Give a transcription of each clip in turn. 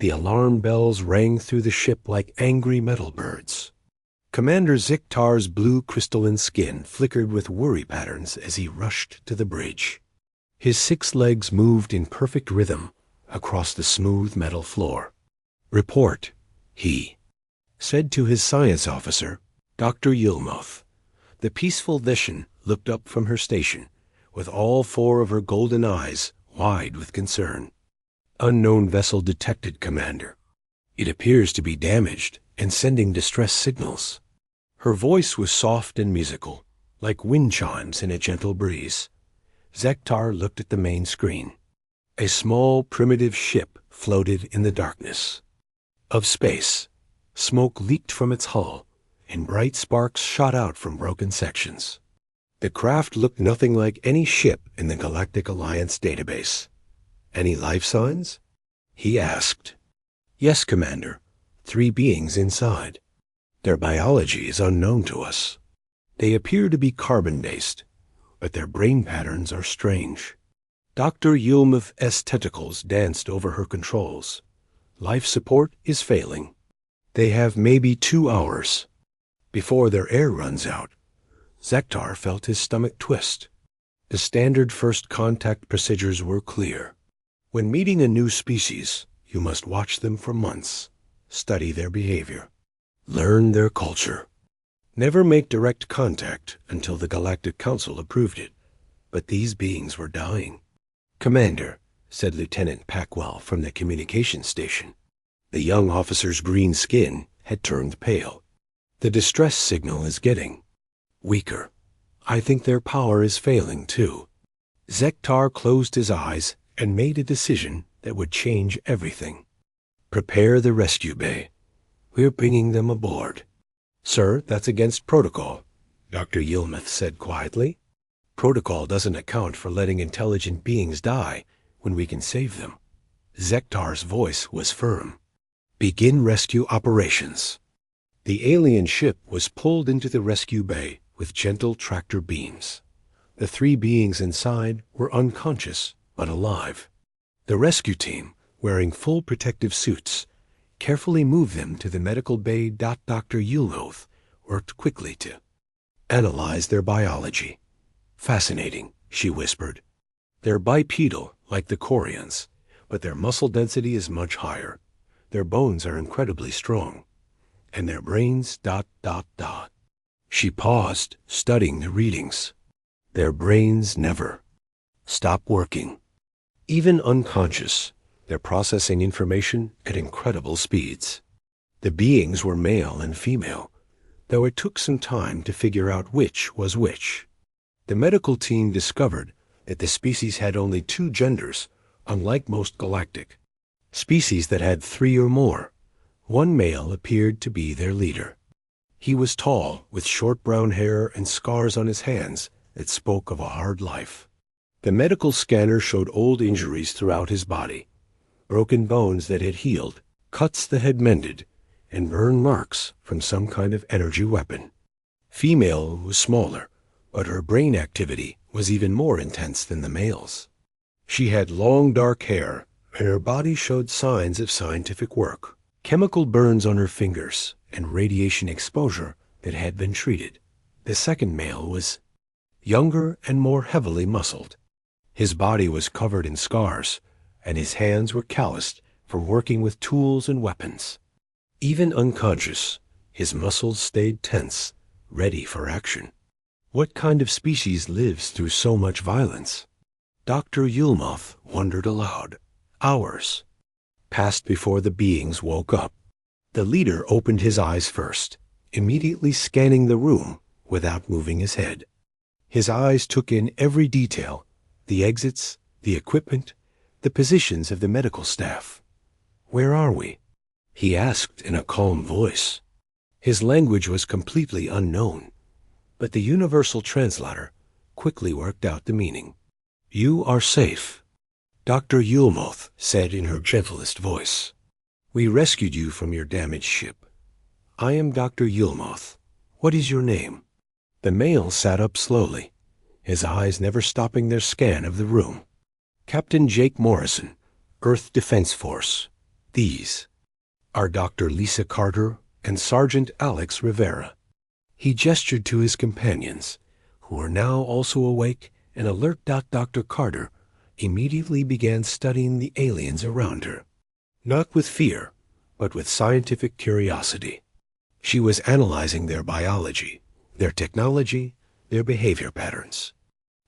The alarm bells rang through the ship like angry metal birds. Commander Ziktar's blue crystalline skin flickered with worry patterns as he rushed to the bridge. His 6 legs moved in perfect rhythm across the smooth metal floor. "Report," he said to his science officer, Dr. Yilmoth. The peaceful Vishan looked up from her station, with all 4 of her golden eyes wide with concern. "Unknown vessel detected, Commander. It appears to be damaged and sending distress signals." Her voice was soft and musical, like wind chimes in a gentle breeze. Zektar looked at the main screen. A small, primitive ship floated in the darkness of space. Smoke leaked from its hull, and bright sparks shot out from broken sections. The craft looked nothing like any ship in the Galactic Alliance database. "Any life signs?" he asked. "Yes, Commander. 3 beings inside. Their biology is unknown to us. They appear to be carbon-based, but their brain patterns are strange." Dr. Yilmoth's tentacles danced over her controls. "Life support is failing. They have maybe 2 hours before their air runs out." Zektar felt his stomach twist. The standard first contact procedures were clear. When meeting a new species, you must watch them for months, study their behavior, learn their culture. Never make direct contact until the Galactic Council approved it. But these beings were dying. "Commander," said Lieutenant Packwell from the communications station. The young officer's green skin had turned pale. "The distress signal is getting weaker. I think their power is failing, too." Zektar closed his eyes and made a decision that would change everything. "Prepare the rescue bay. We're bringing them aboard." "Sir, that's against protocol," Dr. Yilmoth said quietly. "Protocol doesn't account for letting intelligent beings die when we can save them." Zektar's voice was firm. "Begin rescue operations." The alien ship was pulled into the rescue bay with gentle tractor beams. The 3 beings inside were unconscious but alive. The rescue team, wearing full protective suits, carefully moved them to the medical bay. Dr. Yilmoth worked quickly to analyze their biology. "Fascinating," she whispered. "They're bipedal, like the Corians, but their muscle density is much higher. Their bones are incredibly strong. And their brains ... She paused, studying the readings. "Their brains never stop working. Even unconscious, they're processing information at incredible speeds." The beings were male and female, though it took some time to figure out which was which. The medical team discovered that the species had only 2 genders, unlike most galactic species that had 3 or more. One male appeared to be their leader. He was tall, with short brown hair and scars on his hands that spoke of a hard life. The medical scanner showed old injuries throughout his body, broken bones that had healed, cuts that had mended, and burn marks from some kind of energy weapon. Female was smaller, but her brain activity was even more intense than the male's. She had long dark hair, and her body showed signs of scientific work, chemical burns on her fingers, and radiation exposure that had been treated. The second male was younger and more heavily muscled. His body was covered in scars, and his hands were calloused from working with tools and weapons. Even unconscious, his muscles stayed tense, ready for action. What kind of species lives through so much violence? Dr. Yilmoth wondered aloud. Hours passed before the beings woke up. The leader opened his eyes first, immediately scanning the room without moving his head. His eyes took in every detail, the exits, the equipment, the positions of the medical staff. "Where are we?" he asked in a calm voice. His language was completely unknown, but the universal translator quickly worked out the meaning. "You are safe," Dr. Yilmoth said in her gentlest voice. "We rescued you from your damaged ship. I am Dr. Yilmoth. What is your name?" The male sat up slowly, his eyes never stopping their scan of the room. "Captain Jake Morrison, Earth Defense Force. These are Dr. Lisa Carter and Sergeant Alex Rivera. He gestured to his companions, who were now also awake and alert. Dr. Carter immediately began studying the aliens around her, not with fear, but with scientific curiosity. She was analyzing their biology, their technology, their behavior patterns.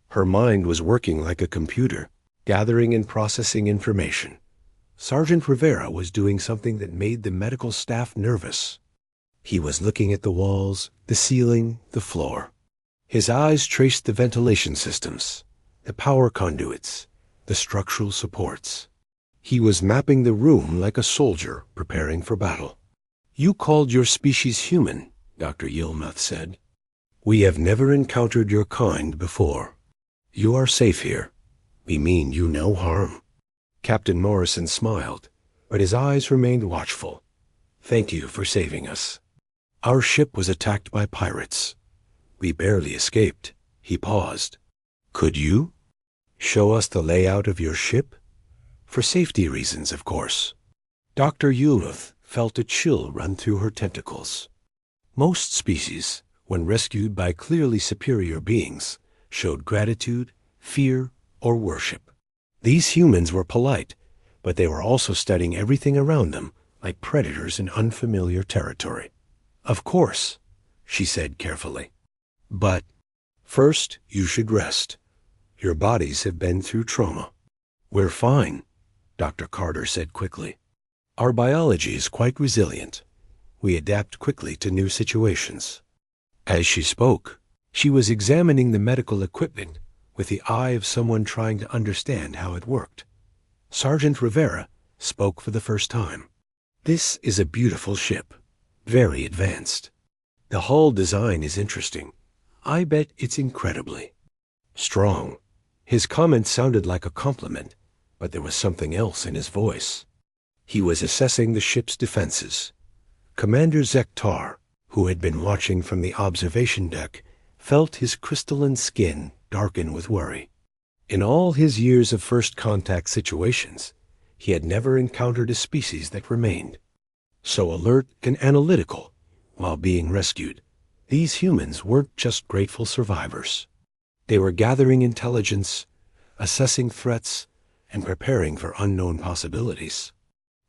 Her mind was working like a computer, gathering and processing information. Sergeant Rivera was doing something that made the medical staff nervous. He was looking at the walls, the ceiling, the floor. His eyes traced the ventilation systems, the power conduits, the structural supports. He was mapping the room like a soldier preparing for battle. "You called your species human," Dr. Yilmuth said. "We have never encountered your kind before. You are safe here. We mean you no harm." Captain Morrison smiled, but his eyes remained watchful. "Thank you for saving us. Our ship was attacked by pirates. We barely escaped." He paused. "Could you show us the layout of your ship? For safety reasons, of course." Dr. Yilmuth felt a chill run through her tentacles. Most species, when rescued by clearly superior beings, showed gratitude, fear, or worship. These humans were polite, but they were also studying everything around them like predators in unfamiliar territory. "Of course," she said carefully. "But first, you should rest. Your bodies have been through trauma." "We're fine," Dr. Carter said quickly. "Our biology is quite resilient. We adapt quickly to new situations." As she spoke, she was examining the medical equipment with the eye of someone trying to understand how it worked. Sergeant Rivera spoke for the first time. "This is a beautiful ship, very advanced. The hull design is interesting. I bet it's incredibly strong." His comment sounded like a compliment, but there was something else in his voice. He was assessing the ship's defenses. Commander Zektar, who had been watching from the observation deck, felt his crystalline skin darken with worry. In all his years of first contact situations, he had never encountered a species that remained so alert and analytical while being rescued. These humans weren't just grateful survivors. They were gathering intelligence, assessing threats, and preparing for unknown possibilities.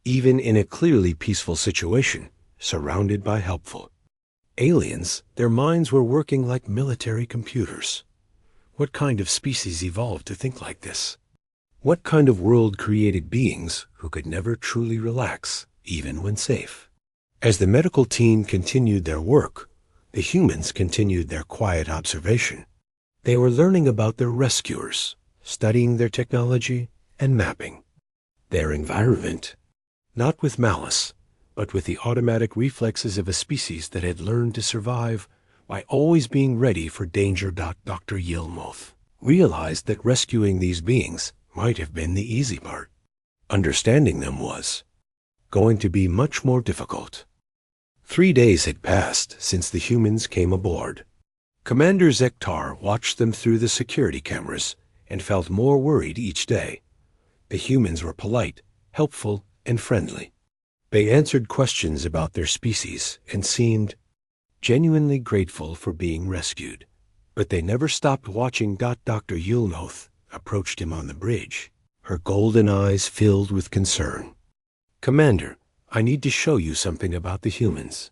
Even in a clearly peaceful situation, surrounded by helpful aliens, their minds were working like military computers. What kind of species evolved to think like this? What kind of world created beings who could never truly relax, even when safe? As the medical team continued their work, the humans continued their quiet observation. They were learning about their rescuers, studying their technology, and mapping their environment, not with malice, but with the automatic reflexes of a species that had learned to survive by always being ready for danger. Dr. Yilmuth realized that rescuing these beings might have been the easy part. Understanding them was going to be much more difficult. 3 days had passed since the humans came aboard. Commander Zektar watched them through the security cameras and felt more worried each day. The humans were polite, helpful, and friendly. They answered questions about their species and seemed genuinely grateful for being rescued. But they never stopped watching. Dr. Yilmuth approached him on the bridge, her golden eyes filled with concern. "Commander, I need to show you something about the humans."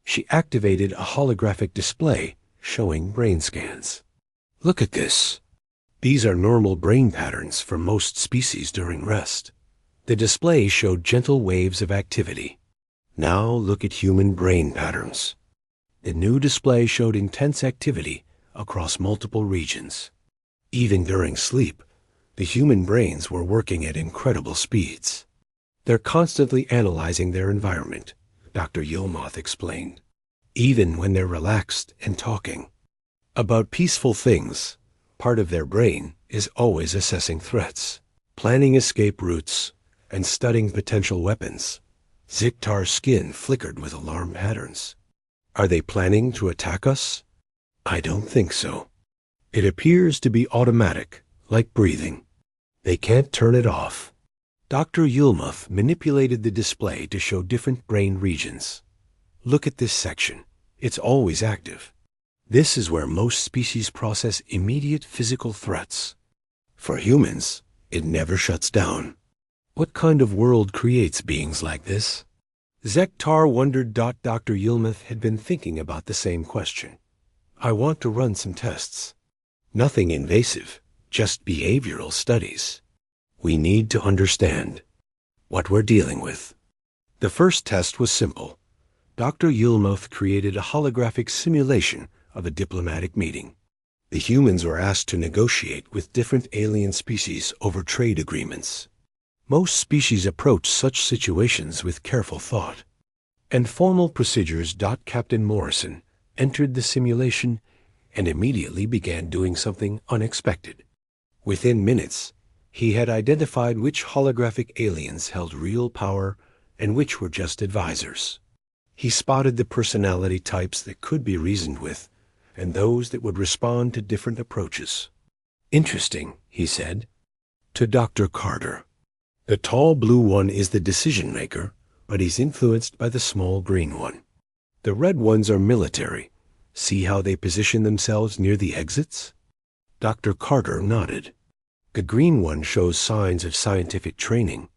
She activated a holographic display showing brain scans. "Look at this. These are normal brain patterns for most species during rest." The display showed gentle waves of activity. "Now look at human brain patterns." The new display showed intense activity across multiple regions. Even during sleep, the human brains were working at incredible speeds. "They're constantly analyzing their environment," Dr. Yilmuth explained, "even when they're relaxed and talking about peaceful things. Part of their brain is always assessing threats, planning escape routes, and studying potential weapons." Ziktar's skin flickered with alarm patterns. "Are they planning to attack us?" "I don't think so. It appears to be automatic, like breathing. They can't turn it off." Dr. Yulmuth manipulated the display to show different brain regions. Look at this section. It's always active. This is where most species process immediate physical threats. For humans, it never shuts down. What kind of world creates beings like this? Zektar wondered. Dr. Yulmuth had been thinking about the same question. I want to run some tests. Nothing invasive, just behavioral studies. We need to understand what we're dealing with. The first test was simple. Dr. Yulmuth created a holographic simulation of a diplomatic meeting. The humans were asked to negotiate with different alien species over trade agreements. Most species approach such situations with careful thought and formal procedures. Captain Morrison entered the simulation and immediately began doing something unexpected. Within minutes, he had identified which holographic aliens held real power and which were just advisors. He spotted the personality types that could be reasoned with and those that would respond to different approaches. Interesting, he said to Dr. Carter. The tall blue one is the decision maker, but he's influenced by the small green one. The red ones are military. See how they position themselves near the exits? Dr. Carter nodded. The green one shows signs of scientific training.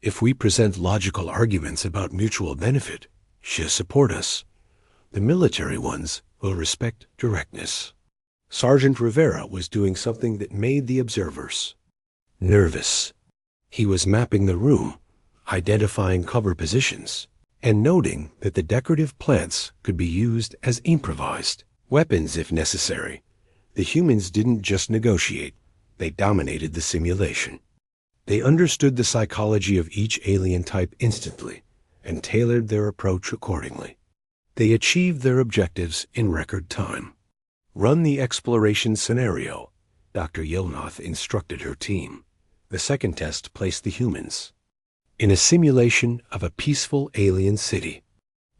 If we present logical arguments about mutual benefit, she'll support us. The military ones will respect directness. Sergeant Rivera was doing something that made the observers nervous. He was mapping the room, identifying cover positions, and noting that the decorative plants could be used as improvised weapons if necessary. The humans didn't just negotiate, they dominated the simulation. They understood the psychology of each alien type instantly and tailored their approach accordingly. They achieved their objectives in record time. Run the exploration scenario, Dr. Yulmuth instructed her team. The second test placed the humans in a simulation of a peaceful alien city.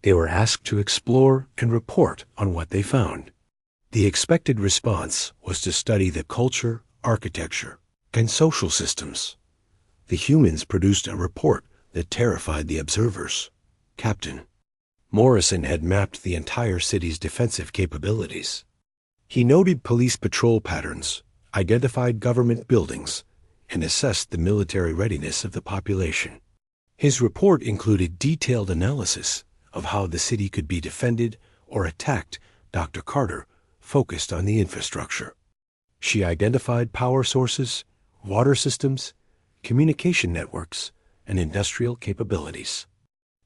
They were asked to explore and report on what they found. The expected response was to study the culture, architecture, and social systems. The humans produced a report that terrified the observers. Captain Morrison had mapped the entire city's defensive capabilities. He noted police patrol patterns, identified government buildings, and assessed the military readiness of the population. His report included detailed analysis of how the city could be defended or attacked. Dr. Carter focused on the infrastructure. She identified power sources, water systems, communication networks, and industrial capabilities.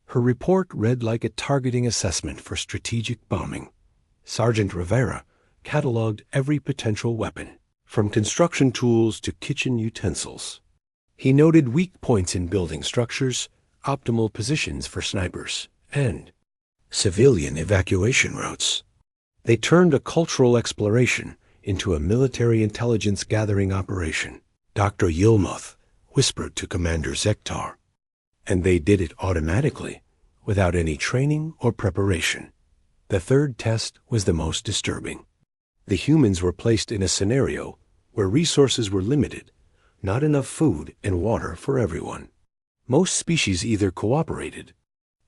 Her report read like a targeting assessment for strategic bombing. Sergeant Rivera cataloged every potential weapon, from construction tools to kitchen utensils. He noted weak points in building structures, optimal positions for snipers, and civilian evacuation routes. They turned a cultural exploration into a military intelligence gathering operation. Dr. Yulmuth whispered to Commander Zektar, and they did it automatically, without any training or preparation. The third test was the most disturbing. The humans were placed in a scenario where resources were limited, not enough food and water for everyone. Most species either cooperated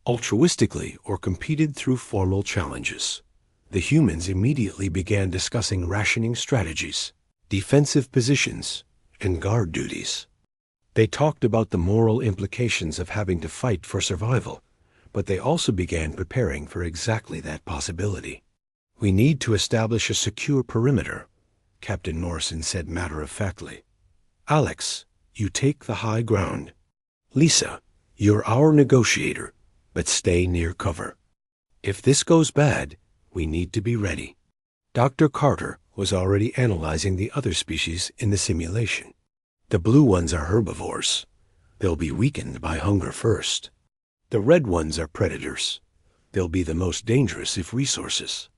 altruistically or competed through formal challenges. The humans immediately began discussing rationing strategies, defensive positions, and guard duties. They talked about the moral implications of having to fight for survival, but they also began preparing for exactly that possibility. We need to establish a secure perimeter, Captain Morrison said matter-of-factly. Alex, you take the high ground. Lisa, you're our negotiator, but stay near cover. If this goes bad, we need to be ready. Dr. Carter was already analyzing the other species in the simulation. The blue ones are herbivores. They'll be weakened by hunger first. The red ones are predators. They'll be the most dangerous if resources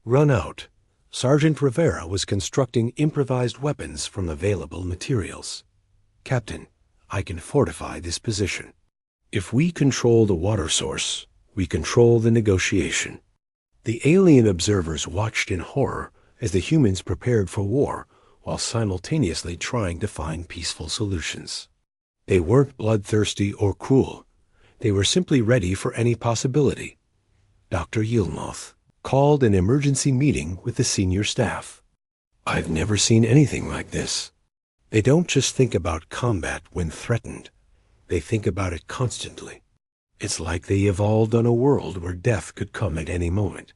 run out. Sergeant Rivera was constructing improvised weapons from available materials. Captain, I can fortify this position. If we control the water source, we control the negotiation. The alien observers watched in horror as the humans prepared for war while simultaneously trying to find peaceful solutions. They weren't bloodthirsty or cruel. They were simply ready for any possibility. Dr. Yilmoth called an emergency meeting with the senior staff. I've never seen anything like this. They don't just think about combat when threatened. They think about it constantly. It's like they evolved on a world where death could come at any moment.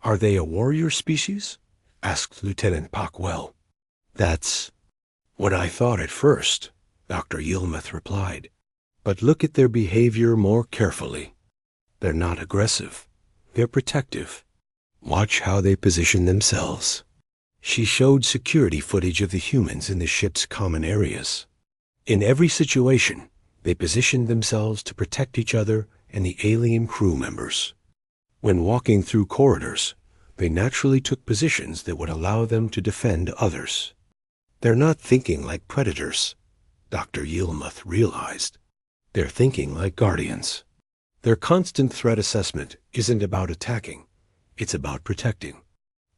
Are they a warrior species? Asked Lieutenant Pockwell. That's what I thought at first, Dr. Yilmoth replied. But look at their behavior more carefully. They're not aggressive. They're protective. Watch how they position themselves. She showed security footage of the humans in the ship's common areas. In every situation, they positioned themselves to protect each other and the alien crew members. When walking through corridors, they naturally took positions that would allow them to defend others. They're not thinking like predators, Dr. Yilmoth realized. They're thinking like guardians. Their constant threat assessment isn't about attacking, it's about protecting.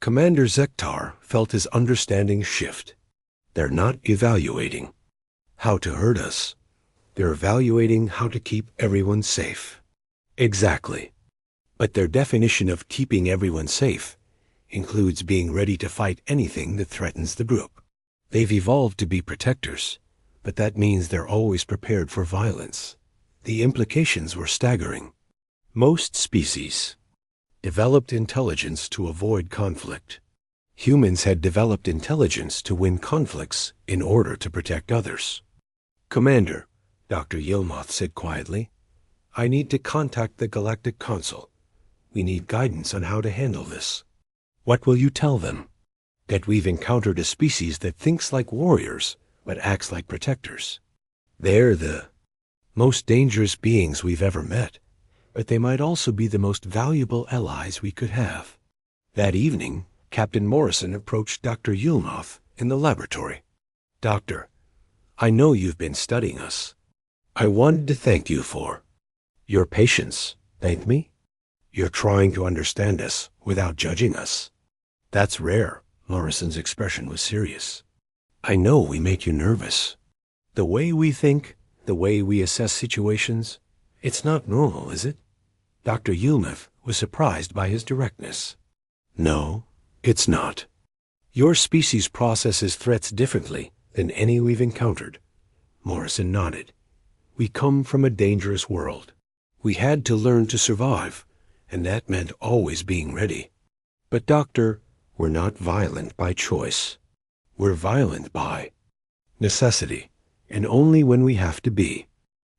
Commander Zektar felt his understanding shift. They're not evaluating how to hurt us. They're evaluating how to keep everyone safe. Exactly. But their definition of keeping everyone safe includes being ready to fight anything that threatens the group. They've evolved to be protectors, but that means they're always prepared for violence. The implications were staggering. Most species developed intelligence to avoid conflict. Humans had developed intelligence to win conflicts in order to protect others. Commander, Dr. Yilmoth said quietly, I need to contact the Galactic Council. We need guidance on how to handle this. What will you tell them? That we've encountered a species that thinks like warriors, but acts like protectors. They're the most dangerous beings we've ever met, but they might also be the most valuable allies we could have. That evening, Captain Morrison approached Dr. Yilmoth in the laboratory. Doctor, I know you've been studying us. I wanted to thank you for your patience. Thank me? You're trying to understand us without judging us. That's rare. Morrison's expression was serious. I know we make you nervous. The way we think, the way we assess situations, it's not normal, is it? Dr. Yilmoth was surprised by his directness. No, it's not. Your species processes threats differently than any we've encountered. Morrison nodded. We come from a dangerous world. We had to learn to survive, and that meant always being ready. But Doctor, we're not violent by choice. We're violent by necessity, and only when we have to be.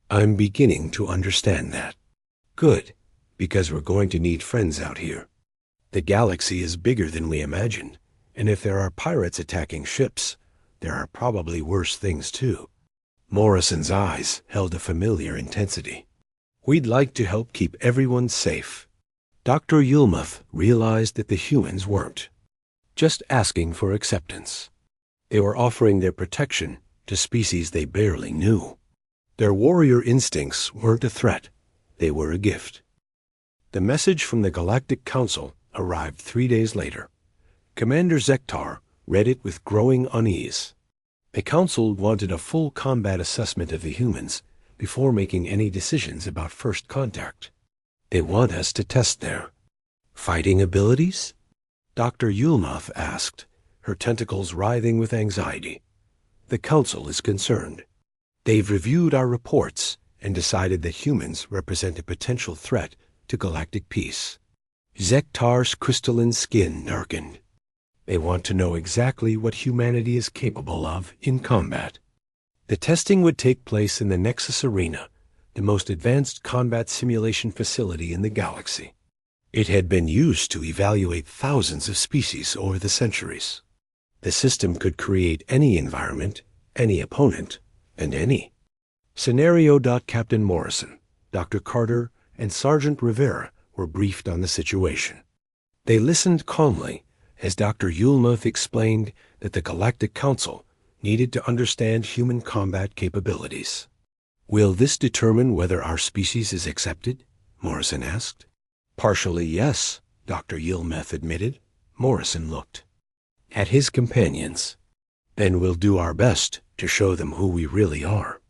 I'm beginning to understand that. Good, because we're going to need friends out here. The galaxy is bigger than we imagined, and if there are pirates attacking ships, there are probably worse things too. Morrison's eyes held a familiar intensity. We'd like to help keep everyone safe. Dr. Yilmoth realized that the humans weren't just asking for acceptance. They were offering their protection to species they barely knew. Their warrior instincts weren't a threat. They were a gift. The message from the Galactic Council arrived 3 days later. Commander Zektar read it with growing unease. The Council wanted a full combat assessment of the humans before making any decisions about first contact. They want us to test their fighting abilities? Dr. Yilmoth asked, her tentacles writhing with anxiety. The Council is concerned. They've reviewed our reports and decided that humans represent a potential threat to galactic peace. Zektar's crystalline skin darkened. They want to know exactly what humanity is capable of in combat. The testing would take place in the Nexus Arena, the most advanced combat simulation facility in the galaxy. It had been used to evaluate thousands of species over the centuries. The system could create any environment, any opponent, and any scenario. Captain Morrison, Dr. Carter, and Sergeant Rivera were briefed on the situation. They listened calmly as Dr. Yilmoth explained that the Galactic Council needed to understand human combat capabilities. Will this determine whether our species is accepted? Morrison asked. Partially, yes, Dr. Yilmoth admitted. Morrison looked at his companions. Then we'll do our best to show them who we really are.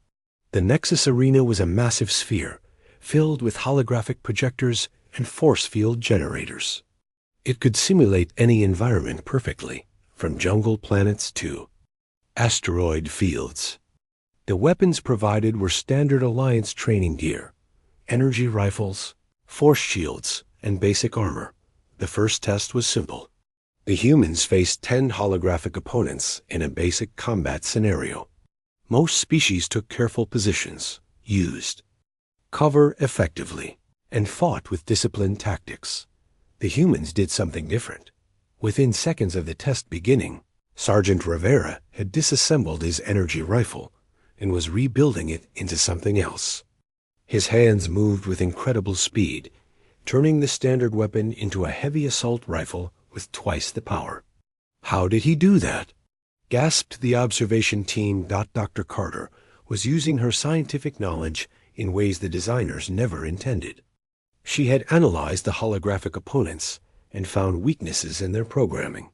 The Nexus Arena was a massive sphere, filled with holographic projectors and force field generators. It could simulate any environment perfectly, from jungle planets to asteroid fields. The weapons provided were standard Alliance training gear, energy rifles, force shields, and basic armor. The first test was simple. The humans faced 10 holographic opponents in a basic combat scenario. Most species took careful positions, used cover effectively, and fought with disciplined tactics. The humans did something different. Within seconds of the test beginning, Sergeant Rivera had disassembled his energy rifle and was rebuilding it into something else. His hands moved with incredible speed, turning the standard weapon into a heavy assault rifle with twice the power. How did he do that? Gasped the observation team. Dr. Carter was using her scientific knowledge in ways the designers never intended. She had analyzed the holographic opponents and found weaknesses in their programming.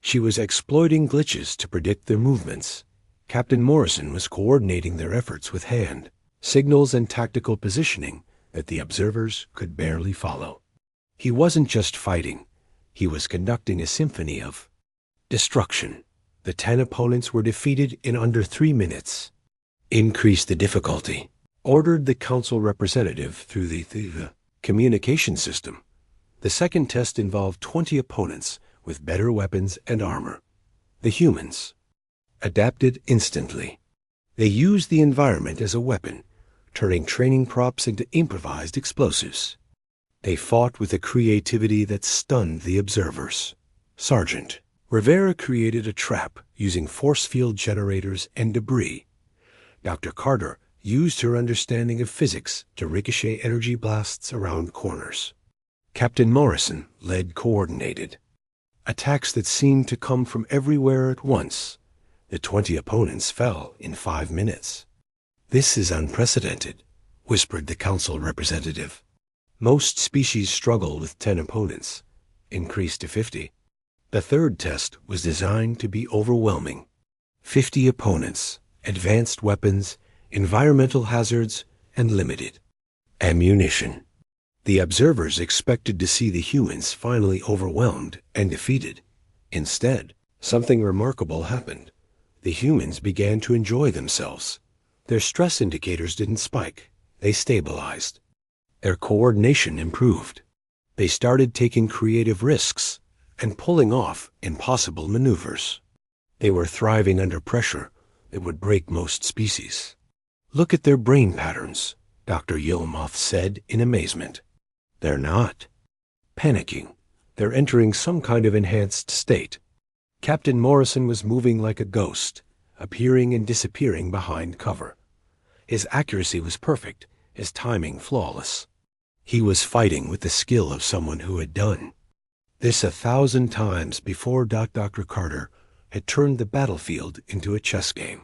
She was exploiting glitches to predict their movements. Captain Morrison was coordinating their efforts with hand signals and tactical positioning that the observers could barely follow. He wasn't just fighting. He was conducting a symphony of destruction. The 10 opponents were defeated in under 3 minutes. Increase the difficulty, ordered the council representative through the communication system. The second test involved 20 opponents with better weapons and armor. The humans adapted instantly. They used the environment as a weapon, turning training props into improvised explosives. They fought with a creativity that stunned the observers. Sergeant Rivera created a trap using force field generators and debris. Dr. Carter used her understanding of physics to ricochet energy blasts around corners. Captain Morrison led coordinated attacks that seemed to come from everywhere at once. The 20 opponents fell in 5 minutes. "This is unprecedented," whispered the council representative. "Most species struggle with 10 opponents. Increase to 50. The third test was designed to be overwhelming. 50 opponents, advanced weapons, environmental hazards, and limited ammunition. The observers expected to see the humans finally overwhelmed and defeated. Instead, something remarkable happened. The humans began to enjoy themselves. Their stress indicators didn't spike. They stabilized. Their coordination improved. They started taking creative risks and pulling off impossible maneuvers. They were thriving under pressure that would break most species. "Look at their brain patterns," Dr. Yilmoth said in amazement. "They're not panicking. They're entering some kind of enhanced state." Captain Morrison was moving like a ghost, appearing and disappearing behind cover. His accuracy was perfect, his timing flawless. He was fighting with the skill of someone who had done this 1,000 times before. Dr. Carter had turned the battlefield into a chess game.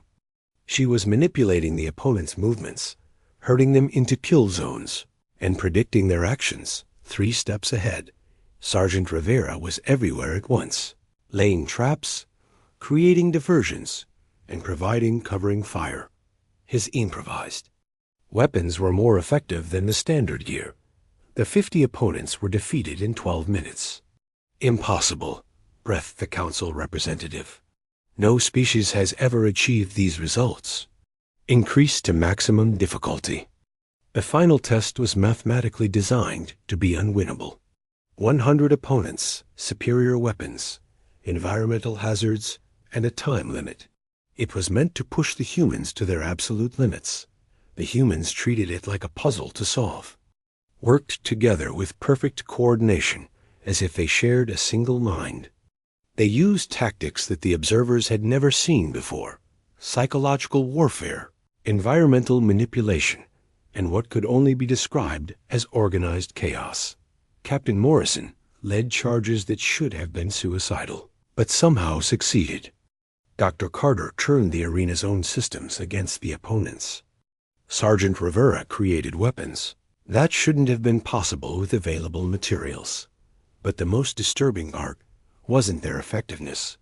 She was manipulating the opponent's movements, herding them into kill zones, and predicting their actions 3 steps ahead. Sergeant Rivera was everywhere at once, laying traps, creating diversions, and providing covering fire. His improvised weapons were more effective than the standard gear. The 50 opponents were defeated in 12 minutes. "Impossible," breathed the council representative. "No species has ever achieved these results." Increased to maximum difficulty. The final test was mathematically designed to be unwinnable. 100 opponents, superior weapons, environmental hazards, and a time limit. It was meant to push the humans to their absolute limits. The humans treated it like a puzzle to solve, worked together with perfect coordination as if they shared a single mind. They used tactics that the observers had never seen before: psychological warfare, environmental manipulation, and what could only be described as organized chaos. Captain Morrison led charges that should have been suicidal, but somehow succeeded. Dr. Carter turned the arena's own systems against the opponents. Sergeant Rivera created weapons. That shouldn't have been possible with available materials. But the most disturbing part wasn't their effectiveness.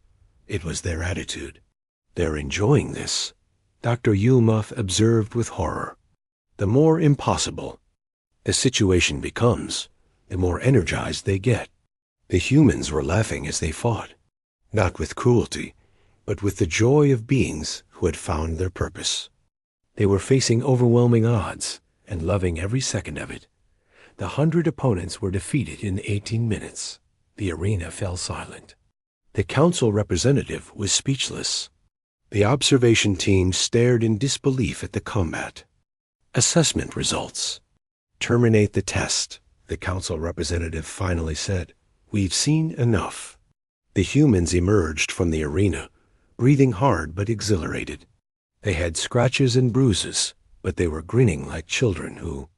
It was their attitude. "They're enjoying this," Dr. Yulmuth observed with horror. The more impossible the situation becomes, the more energized they get. The humans were laughing as they fought, not with cruelty, but with the joy of beings who had found their purpose. They were facing overwhelming odds and loving every second of it. The 100 opponents were defeated in 18 minutes. The arena fell silent. The council representative was speechless. The observation team stared in disbelief at the combat. Assessment results. Terminate the test, the council representative finally said. We've seen enough. The humans emerged from the arena, breathing hard but exhilarated. They had scratches and bruises, but they were grinning like children who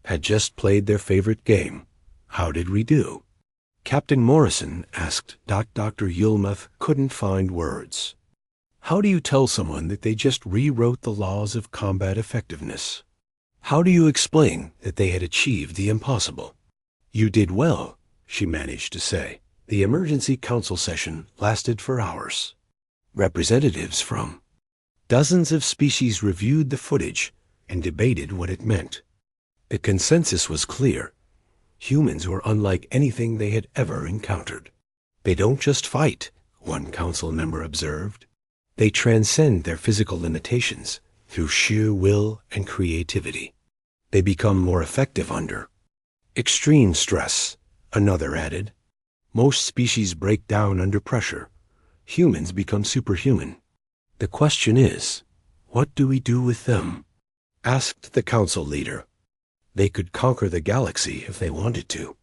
had just played their favorite game. How did we do? Captain Morrison asked. Dr. Yulmuth couldn't find words. How do you tell someone that they just rewrote the laws of combat effectiveness? How do you explain that they had achieved the impossible? You did well, she managed to say. The emergency council session lasted for hours. Representatives from dozens of species reviewed the footage and debated what it meant. The consensus was clear. Humans were unlike anything they had ever encountered. They don't just fight, one council member observed. They transcend their physical limitations through sheer will and creativity. They become more effective under extreme stress, another added. Most species break down under pressure. Humans become superhuman. The question is, what do we do with them? Asked the council leader. They could conquer the galaxy if they wanted to.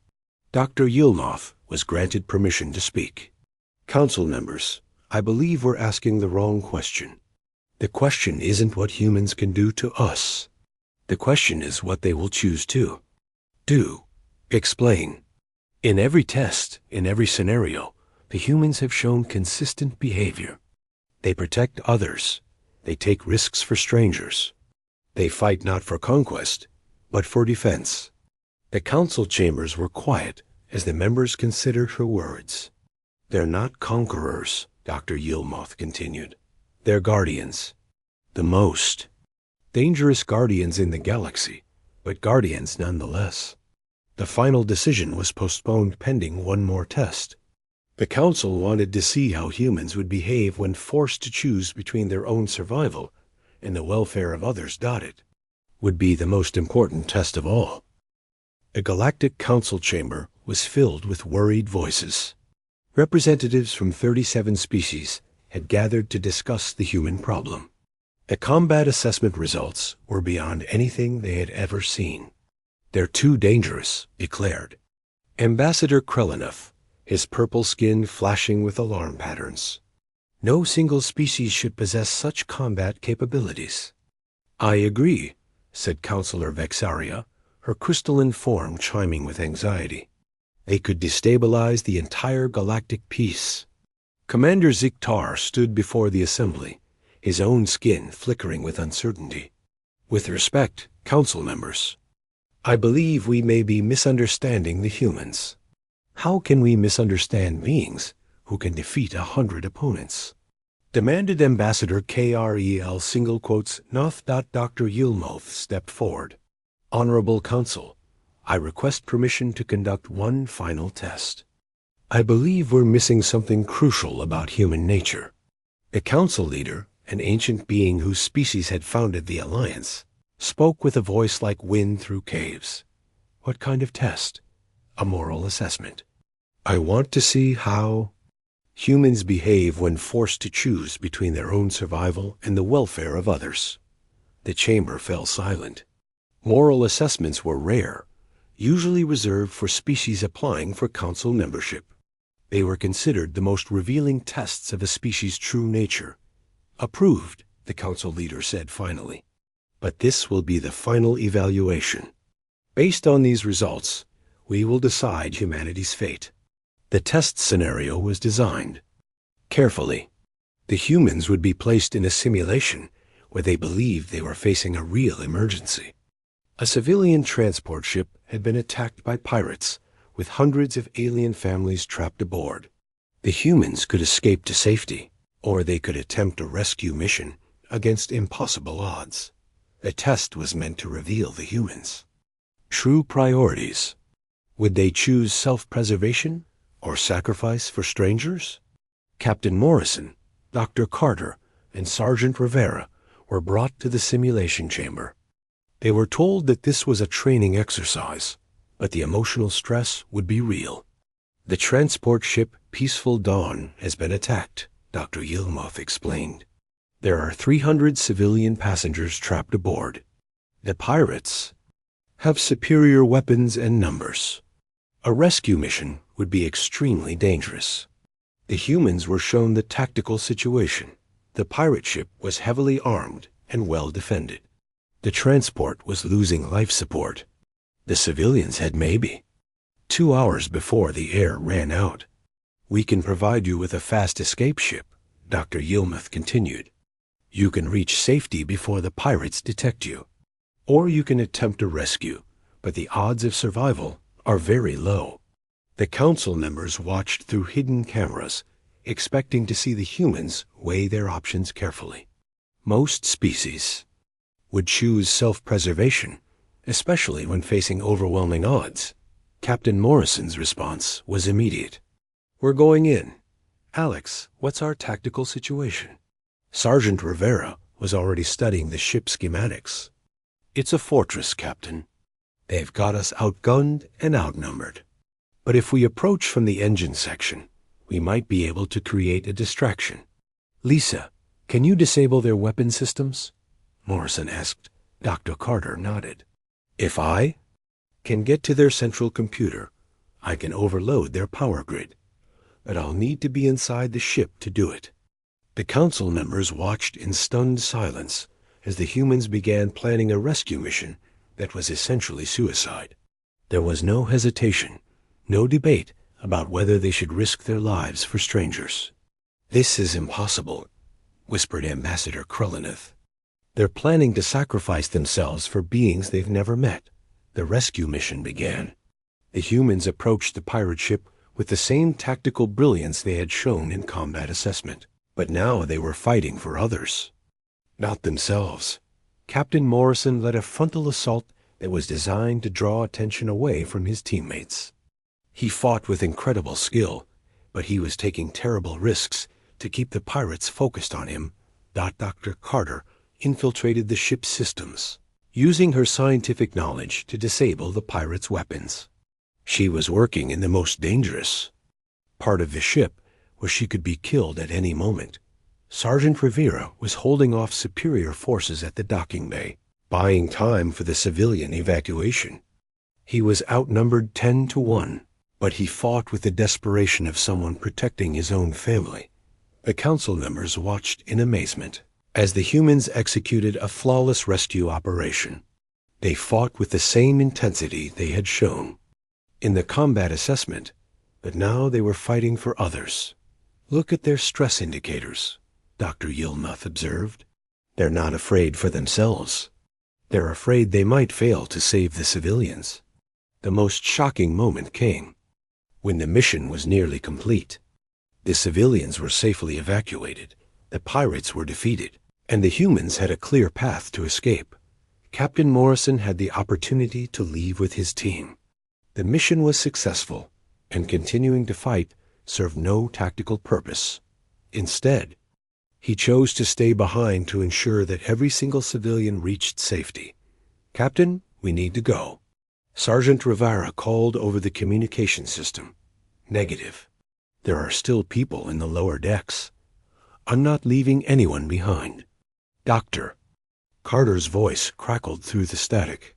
Dr. Yulmuth was granted permission to speak. Council members, I believe we're asking the wrong question. The question isn't what humans can do to us. The question is what they will choose to do. Explain. In every test, in every scenario, the humans have shown consistent behavior. They protect others. They take risks for strangers. They fight not for conquest, but for defense. The council chambers were quiet as the members considered her words. They're not conquerors, Dr. Yulmuth continued. They're guardians. The most dangerous guardians in the galaxy, but guardians nonetheless. The final decision was postponed pending one more test. The council wanted to see how humans would behave when forced to choose between their own survival and the welfare of others. It would be the most important test of all. The Galactic Council chamber was filled with worried voices. Representatives from 37 species had gathered to discuss the human problem. The combat assessment results were beyond anything they had ever seen. They're too dangerous, declared Ambassador Krelinoff, his purple skin flashing with alarm patterns. No single species should possess such combat capabilities. I agree, said Counselor Vexaria, her crystalline form chiming with anxiety. They could destabilize the entire galactic peace. Commander Ziktar stood before the assembly, his own skin flickering with uncertainty. With respect, council members, I believe we may be misunderstanding the humans. How can we misunderstand beings who can defeat 100 opponents? Demanded Ambassador Krel single quotes Noth. Dr. Yulmuth stepped forward. Honorable Council, I request permission to conduct one final test. I believe we're missing something crucial about human nature. The council leader, an ancient being whose species had founded the Alliance, spoke with a voice like wind through caves. What kind of test? A moral assessment. I want to see how humans behave when forced to choose between their own survival and the welfare of others. The chamber fell silent. Moral assessments were rare, usually reserved for species applying for council membership. They were considered the most revealing tests of a species' true nature. Approved, the council leader said finally. But this will be the final evaluation. Based on these results, we will decide humanity's fate. The test scenario was designed carefully. The humans would be placed in a simulation where they believed they were facing a real emergency. A civilian transport ship had been attacked by pirates, with hundreds of alien families trapped aboard. The humans could escape to safety, or they could attempt a rescue mission against impossible odds. The test was meant to reveal the humans' true priorities. Would they choose self-preservation or sacrifice for strangers? Captain Morrison, Dr. Carter, and Sergeant Rivera were brought to the simulation chamber. They were told that this was a training exercise, but the emotional stress would be real. The transport ship Peaceful Dawn has been attacked, Dr. Yilmoth explained. There are 300 civilian passengers trapped aboard. The pirates have superior weapons and numbers. A rescue mission would be extremely dangerous. The humans were shown the tactical situation. The pirate ship was heavily armed and well defended. The transport was losing life support. The civilians had maybe 2 hours before the air ran out. We can provide you with a fast escape ship, Dr. Yilmoth continued. You can reach safety before the pirates detect you. Or you can attempt a rescue, but the odds of survival are very low. The council members watched through hidden cameras, expecting to see the humans weigh their options carefully. Most species would choose self-preservation, especially when facing overwhelming odds. Captain Morrison's response was immediate. We're going in. Alex, what's our tactical situation? Sergeant Rivera was already studying the ship schematics. It's a fortress, Captain. They've got us outgunned and outnumbered. But if we approach from the engine section, we might be able to create a distraction. Lisa, can you disable their weapon systems? Morrison asked. Dr. Carter nodded. If I can get to their central computer, I can overload their power grid. But I'll need to be inside the ship to do it. The council members watched in stunned silence as the humans began planning a rescue mission that was essentially suicide. There was no hesitation, no debate about whether they should risk their lives for strangers. This is impossible, whispered Ambassador Krullenith. They're planning to sacrifice themselves for beings they've never met. The rescue mission began. The humans approached the pirate ship with the same tactical brilliance they had shown in combat assessment. But now they were fighting for others, not themselves. Captain Morrison led a frontal assault that was designed to draw attention away from his teammates. He fought with incredible skill, but he was taking terrible risks to keep the pirates focused on him. Dr. Carter infiltrated the ship's systems, using her scientific knowledge to disable the pirates' weapons. She was working in the most dangerous part of the ship, where she could be killed at any moment. Sergeant Rivera was holding off superior forces at the docking bay, buying time for the civilian evacuation. He was outnumbered 10-1, but he fought with the desperation of someone protecting his own family. The council members watched in amazement as the humans executed a flawless rescue operation. They fought with the same intensity they had shown in the combat assessment, but now they were fighting for others. Look at their stress indicators, Dr. Yilmoth observed. They're not afraid for themselves. They're afraid they might fail to save the civilians. The most shocking moment came when the mission was nearly complete. The civilians were safely evacuated, the pirates were defeated, and the humans had a clear path to escape. Captain Morrison had the opportunity to leave with his team. The mission was successful, and continuing to fight served no tactical purpose. Instead, he chose to stay behind to ensure that every single civilian reached safety. Captain, we need to go. Sergeant Rivera called over the communication system. Negative. There are still people in the lower decks. I'm not leaving anyone behind. Doctor. Carter's voice crackled through the static.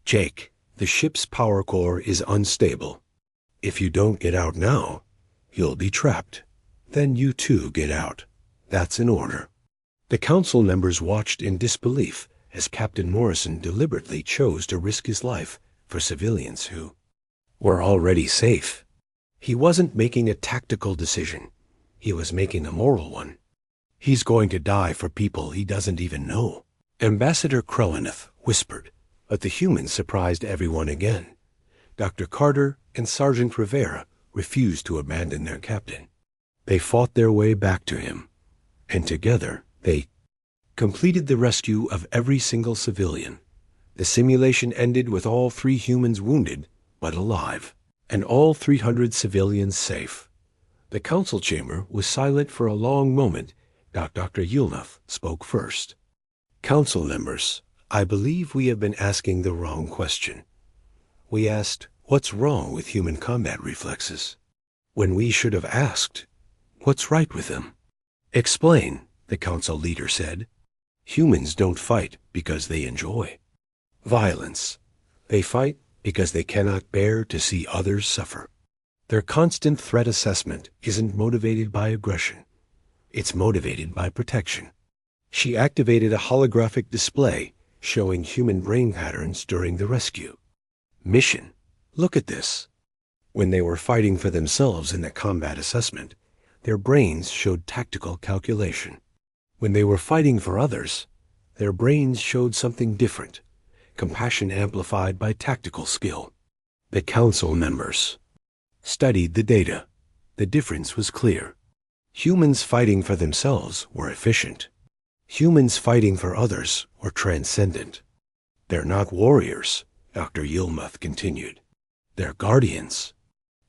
Jake, the ship's power core is unstable. If you don't get out now, you'll be trapped. Then you too get out. That's an order. The council members watched in disbelief as Captain Morrison deliberately chose to risk his life for civilians who were already safe. He wasn't making a tactical decision. He was making a moral one. He's going to die for people he doesn't even know. Ambassador Krullenith whispered, but the humans surprised everyone again. Dr. Carter and Sergeant Rivera refused to abandon their captain. They fought their way back to him, and together they completed the rescue of every single civilian. The simulation ended with all 3 humans wounded, but alive, and all 300 civilians safe. The council chamber was silent for a long moment. Dr. Yulnoth spoke first. Council members, I believe we have been asking the wrong question. We asked, what's wrong with human combat reflexes? When we should have asked, what's right with them? Explain, the council leader said. Humans don't fight because they enjoy violence. They fight because they cannot bear to see others suffer. Their constant threat assessment isn't motivated by aggression. It's motivated by protection. She activated a holographic display showing human brain patterns during the rescue. Mission. Look at this. When they were fighting for themselves in the combat assessment, their brains showed tactical calculation. When they were fighting for others, their brains showed something different, compassion amplified by tactical skill. The council members studied the data. The difference was clear. Humans fighting for themselves were efficient. Humans fighting for others were transcendent. They're not warriors, Dr. Yulnoth continued. They're guardians.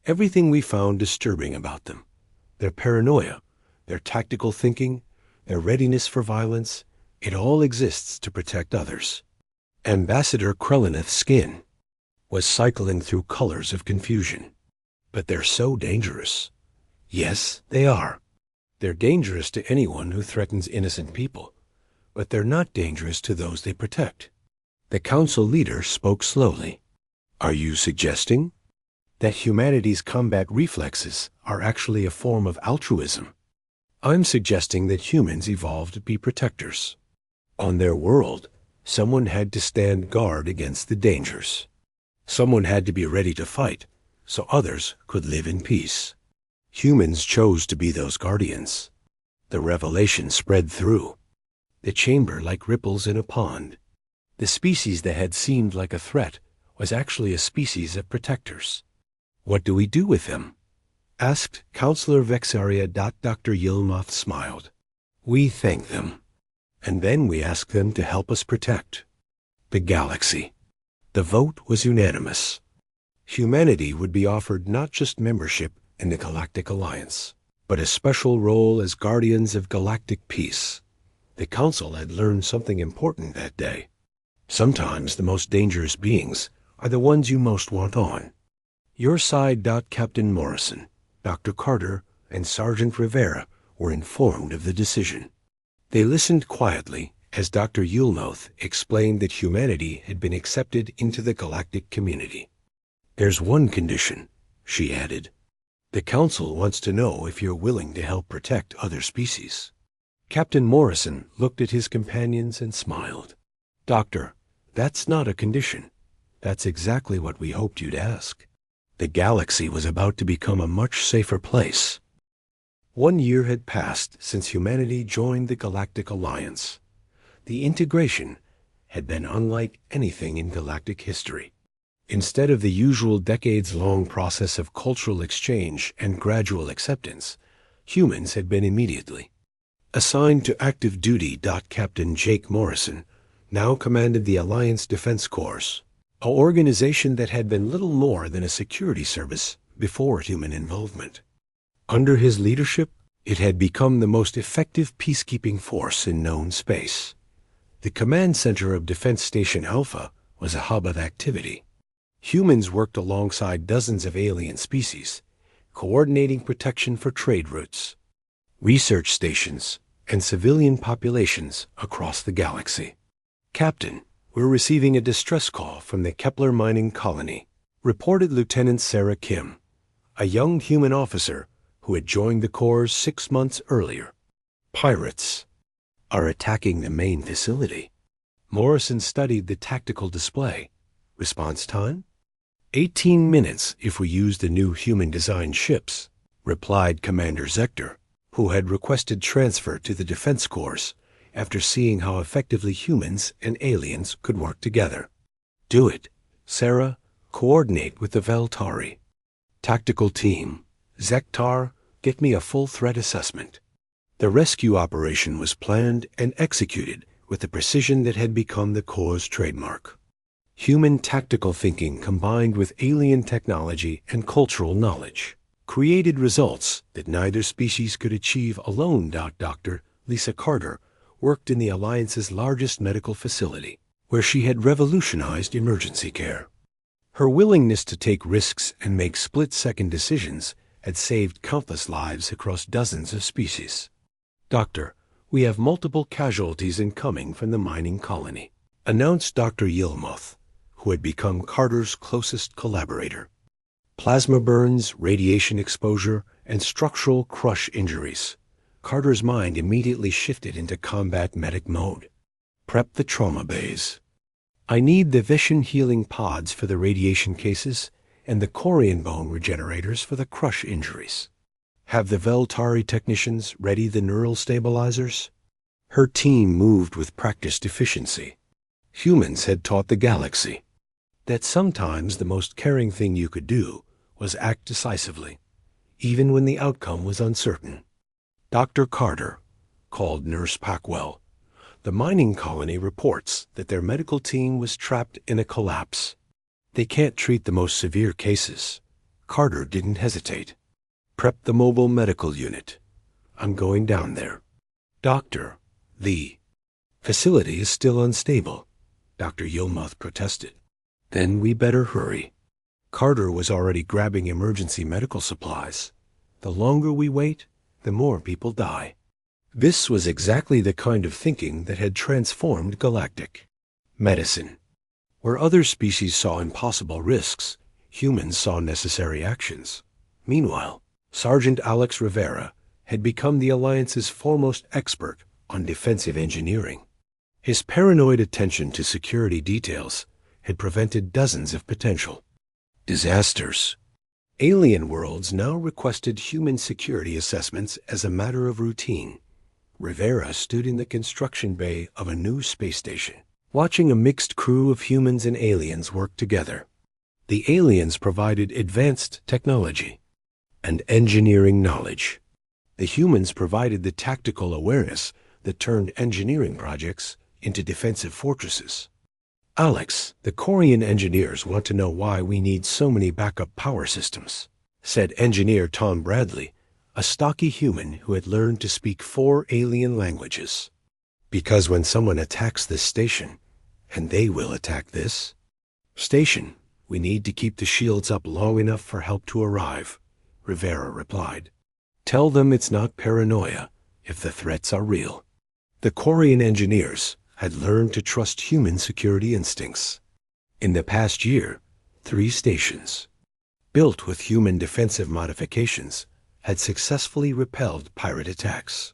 Everything we found disturbing about them, their paranoia, their tactical thinking, their readiness for violence, it all exists to protect others. Ambassador Krellineth's skin was cycling through colors of confusion. But they're so dangerous. Yes, they are. They're dangerous to anyone who threatens innocent people, but they're not dangerous to those they protect. The council leader spoke slowly. Are you suggesting that humanity's combat reflexes are actually a form of altruism? I'm suggesting that humans evolved to be protectors. On their world, someone had to stand guard against the dangers. Someone had to be ready to fight, so others could live in peace. Humans chose to be those guardians. The revelation spread through the chamber like ripples in a pond. The species that had seemed like a threat was actually a species of protectors. What do we do with them? Asked Counselor Vexaria. Dr. Yulnoth smiled. We thank them, and then we ask them to help us protect the galaxy. The vote was unanimous. Humanity would be offered not just membership in the Galactic Alliance, but a special role as guardians of galactic peace. The Council had learned something important that day. Sometimes the most dangerous beings are the ones you most want on your side. Captain Morrison, Dr. Carter, and Sergeant Rivera were informed of the decision. They listened quietly as Dr. Yulnoth explained that humanity had been accepted into the galactic community. There's one condition, she added. The Council wants to know if you're willing to help protect other species. Captain Morrison looked at his companions and smiled. Doctor, that's not a condition. That's exactly what we hoped you'd ask. The galaxy was about to become a much safer place. 1 year had passed since humanity joined the Galactic Alliance. The integration had been unlike anything in galactic history. Instead of the usual decades-long process of cultural exchange and gradual acceptance, humans had been immediately assigned to active duty. Captain Jake Morrison now commanded the Alliance Defense Corps, an organization that had been little more than a security service before human involvement. Under his leadership, it had become the most effective peacekeeping force in known space. The command center of Defense Station Alpha was a hub of activity. Humans worked alongside dozens of alien species, coordinating protection for trade routes, research stations, and civilian populations across the galaxy. Captain, we're receiving a distress call from the Kepler mining colony, reported Lieutenant Sarah Kim, a young human officer who had joined the Corps 6 months earlier. Pirates are attacking the main facility. Morrison studied the tactical display. Response time? 18 minutes if we use the new human-designed ships, replied Commander Zector, who had requested transfer to the Defense Corps after seeing how effectively humans and aliens could work together. Do it. Sarah, coordinate with the Veltari. Tactical team. Zector, get me a full threat assessment. The rescue operation was planned and executed with the precision that had become the Corps' trademark. Human tactical thinking combined with alien technology and cultural knowledge created results that neither species could achieve alone. Dr. Lisa Carter worked in the Alliance's largest medical facility, where she had revolutionized emergency care. Her willingness to take risks and make split-second decisions had saved countless lives across dozens of species. "Doctor, we have multiple casualties incoming from the mining colony," announced Dr. Yilmoth, who had become Carter's closest collaborator. Plasma burns, radiation exposure, and structural crush injuries. Carter's mind immediately shifted into combat medic mode. "Prep the trauma bays. I need the vision healing pods for the radiation cases and the Corian bone regenerators for the crush injuries. Have the Veltari technicians ready the neural stabilizers." Her team moved with practiced efficiency. Humans had taught the galaxy that sometimes the most caring thing you could do was act decisively, even when the outcome was uncertain. "Dr. Carter," called Nurse Packwell, "the mining colony reports that their medical team was trapped in a collapse. They can't treat the most severe cases." Carter didn't hesitate. "Prep the mobile medical unit. I'm going down there." "Doctor, the facility is still unstable," Dr. Yilmoth protested. "Then we better hurry." Carter was already grabbing emergency medical supplies. The longer we wait, the more people die. This was exactly the kind of thinking that had transformed galactic medicine. Where other species saw impossible risks, humans saw necessary actions. Meanwhile, Sergeant Alex Rivera had become the Alliance's foremost expert on defensive engineering. His paranoid attention to security details had prevented dozens of potential disasters. Alien worlds now requested human security assessments as a matter of routine. Rivera stood in the construction bay of a new space station, watching a mixed crew of humans and aliens work together. The aliens provided advanced technology and engineering knowledge. The humans provided the tactical awareness that turned engineering projects into defensive fortresses. "Alex, the Corian engineers want to know why we need so many backup power systems," said engineer Tom Bradley, a stocky human who had learned to speak 4 alien languages. "Because when someone attacks this station, and they will attack this station, we need to keep the shields up long enough for help to arrive," Rivera replied. "Tell them it's not paranoia if the threats are real." The Corian engineers had learned to trust human security instincts. In the past year, 3 stations, built with human defensive modifications, had successfully repelled pirate attacks.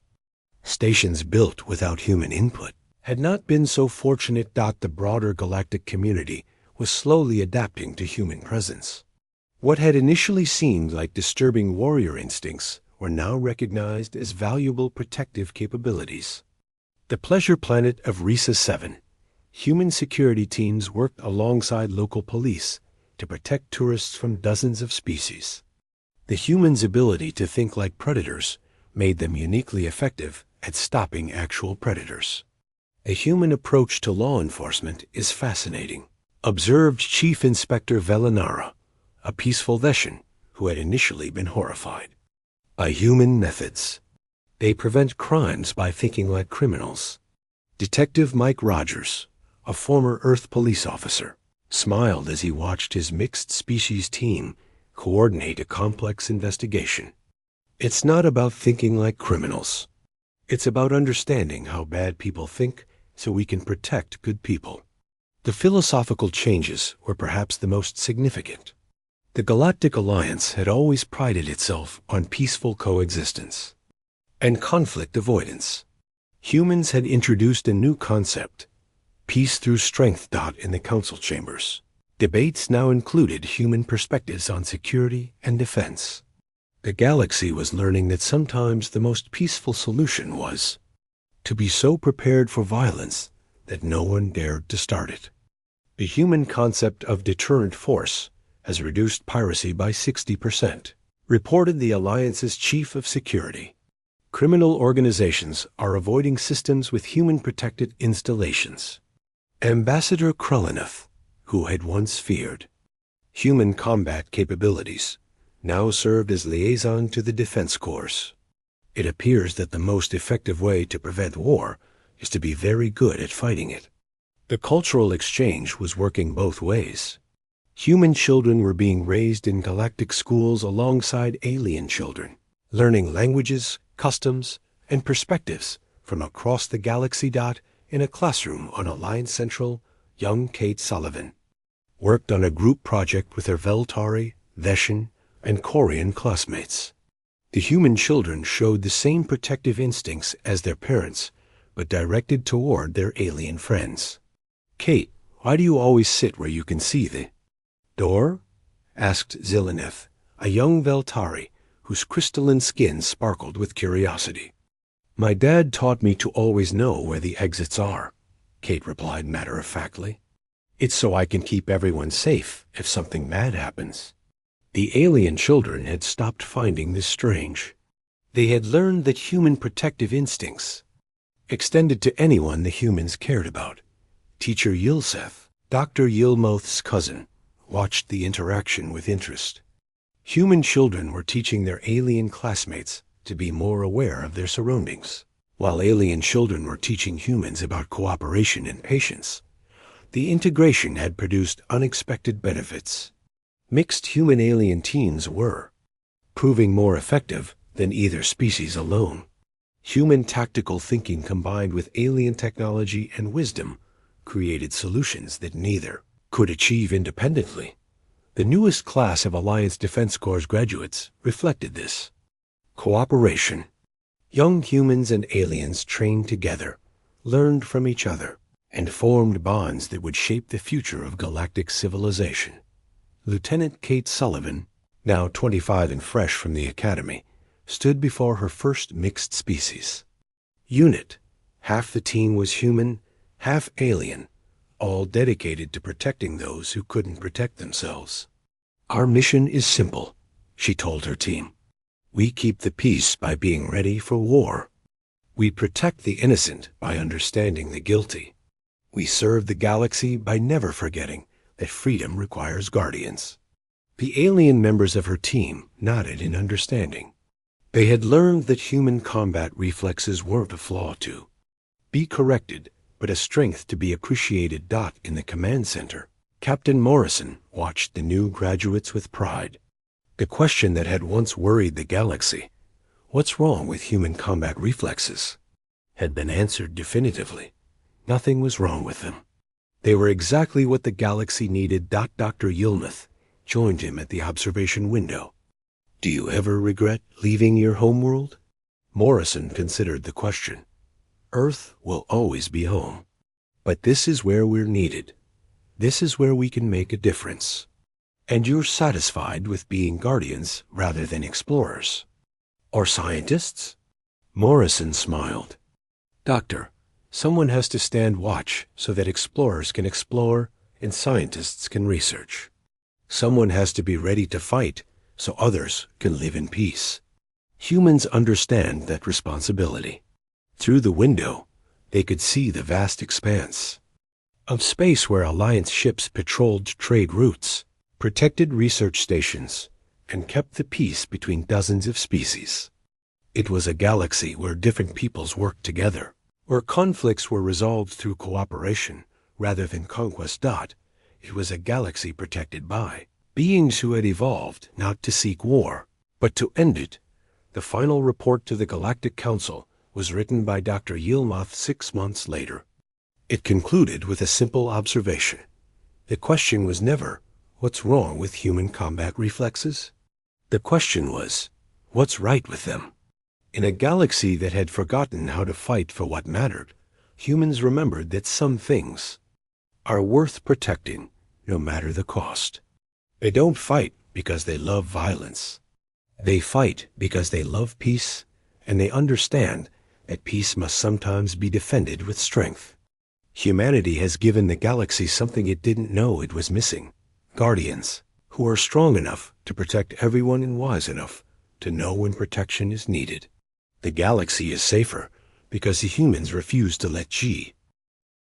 Stations built without human input had not been so fortunate. The broader galactic community was slowly adapting to human presence. What had initially seemed like disturbing warrior instincts were now recognized as valuable protective capabilities. The pleasure planet of Risa 7, human security teams worked alongside local police to protect tourists from dozens of species. The humans' ability to think like predators made them uniquely effective at stopping actual predators. A human approach to law enforcement is fascinating, observed Chief Inspector Velinara, a peaceful Veshan who had initially been horrified. A human methods. They prevent crimes by thinking like criminals. Detective Mike Rogers, a former Earth police officer, smiled as he watched his mixed-species team coordinate a complex investigation. "It's not about thinking like criminals. It's about understanding how bad people think so we can protect good people." The philosophical changes were perhaps the most significant. The Galactic Alliance had always prided itself on peaceful coexistence and conflict avoidance. Humans had introduced a new concept, peace through strength. In the council chambers, debates now included human perspectives on security and defense. The galaxy was learning that sometimes the most peaceful solution was to be so prepared for violence that no one dared to start it. The human concept of deterrent force has reduced piracy by 60%, reported the Alliance's Chief of Security. Criminal organizations are avoiding systems with human-protected installations. Ambassador Krulleneth, who had once feared human combat capabilities, now served as liaison to the Defense Corps. It appears that the most effective way to prevent war is to be very good at fighting it. The cultural exchange was working both ways. Human children were being raised in galactic schools alongside alien children, learning languages, customs, and perspectives from across the galaxy. In a classroom on Alliance Central, young Kate Sullivan worked on a group project with her Veltari, Veshan, and Korean classmates. The human children showed the same protective instincts as their parents, but directed toward their alien friends. "Kate, why do you always sit where you can see the door?" asked Zillineth, a young Veltari whose crystalline skin sparkled with curiosity. "My dad taught me to always know where the exits are," Kate replied matter-of-factly. "It's so I can keep everyone safe if something bad happens." The alien children had stopped finding this strange. They had learned that human protective instincts extended to anyone the humans cared about. Teacher Yilseth, Dr. Yilmoth's cousin, watched the interaction with interest. Human children were teaching their alien classmates to be more aware of their surroundings, while alien children were teaching humans about cooperation and patience. The integration had produced unexpected benefits. Mixed human-alien teams were proving more effective than either species alone. Human tactical thinking combined with alien technology and wisdom created solutions that neither could achieve independently. The newest class of Alliance Defense Corps graduates reflected this. Cooperation. Young humans and aliens trained together, learned from each other, and formed bonds that would shape the future of galactic civilization. Lieutenant Kate Sullivan, now 25 and fresh from the academy, stood before her first mixed species unit. Half the team was human, half alien, all dedicated to protecting those who couldn't protect themselves. "Our mission is simple," she told her team. "We keep the peace by being ready for war. We protect the innocent by understanding the guilty. We serve the galaxy by never forgetting that freedom requires guardians." The alien members of her team nodded in understanding. They had learned that human combat reflexes weren't a flaw to be corrected, but a strength to be appreciated. In the command center, Captain Morrison watched the new graduates with pride. The question that had once worried the galaxy, "What's wrong with human combat reflexes?" had been answered definitively. Nothing was wrong with them. They were exactly what the galaxy needed. Dr. Yilmeth joined him at the observation window. "Do you ever regret leaving your homeworld?" Morrison considered the question. "Earth will always be home. But this is where we're needed. This is where we can make a difference. And you're satisfied with being guardians rather than explorers? Or scientists?" Morrison smiled. "Doctor, someone has to stand watch so that explorers can explore and scientists can research. Someone has to be ready to fight so others can live in peace. Humans understand that responsibility." Through the window, they could see the vast expanse of space where Alliance ships patrolled trade routes, protected research stations, and kept the peace between dozens of species. It was a galaxy where different peoples worked together, where conflicts were resolved through cooperation rather than conquest. It was a galaxy protected by beings who had evolved not to seek war, but to end it. The final report to the Galactic Council was written by Dr. Yilmoth 6 months later. It concluded with a simple observation. The question was never, "What's wrong with human combat reflexes?" The question was, "What's right with them?" In a galaxy that had forgotten how to fight for what mattered, humans remembered that some things are worth protecting no matter the cost. They don't fight because they love violence. They fight because they love peace, and they understand that peace must sometimes be defended with strength. Humanity has given the galaxy something it didn't know it was missing: guardians who are strong enough to protect everyone and wise enough to know when protection is needed. The galaxy is safer because the humans refuse to let G.